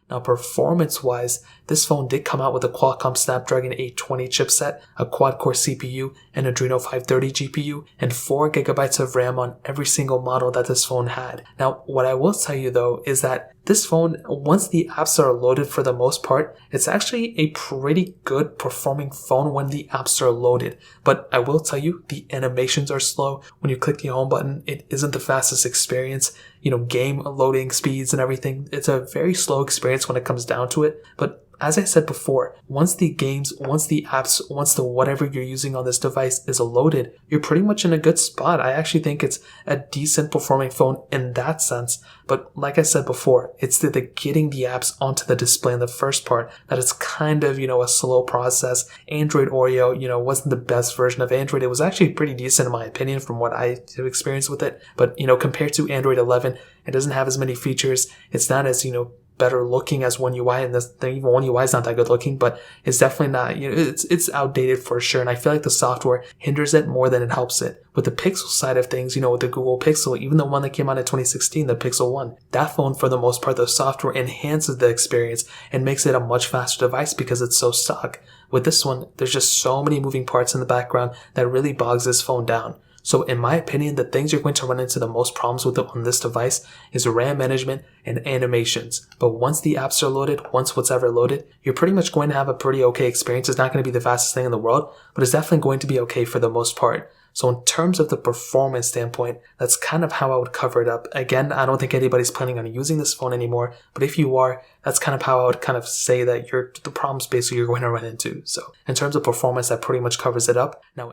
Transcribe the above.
Now, performance-wise, this phone did come out with a Qualcomm Snapdragon 820 chipset, a quad-core CPU, an Adreno 530 GPU, and 4GB of RAM on every single model that this phone had. Now, what I will tell you though is that this phone, once the apps are loaded for the most part, it's actually a pretty good performing phone when the apps are loaded. But I will tell you, the animations are slow. When you click the home button, it isn't the fastest experience. Game loading speeds and everything, it's a very slow experience when it comes down to it. But as I said before, once the games, once the apps, once the whatever you're using on this device is loaded, you're pretty much in a good spot. I actually think it's a decent performing phone in that sense. But like I said before, it's the getting the apps onto the display in the first part that it's kind of, a slow process. Android Oreo, wasn't the best version of Android. It was actually pretty decent in my opinion from what I have experienced with it. But, compared to Android 11, it doesn't have as many features. It's not as, better looking as One UI, and even One UI is not that good looking, but it's definitely not, it's outdated for sure, and I feel like the software hinders it more than it helps it. With the Pixel side of things, with the Google Pixel, even the one that came out in 2016, the Pixel 1, that phone for the most part, the software enhances the experience and makes it a much faster device because it's so stock. With this one, there's just so many moving parts in the background that really bogs this phone down. So in my opinion, the things you're going to run into the most problems with on this device is RAM management and animations. But once the apps are loaded, once whatever loaded, you're pretty much going to have a pretty okay experience. It's not going to be the fastest thing in the world, but it's definitely going to be okay for the most part. So in terms of the performance standpoint, that's kind of how I would cover it up. Again, I don't think anybody's planning on using this phone anymore, but if you are, that's kind of how I would kind of say that the problems basically you're going to run into. So in terms of performance, that pretty much covers it up. Now,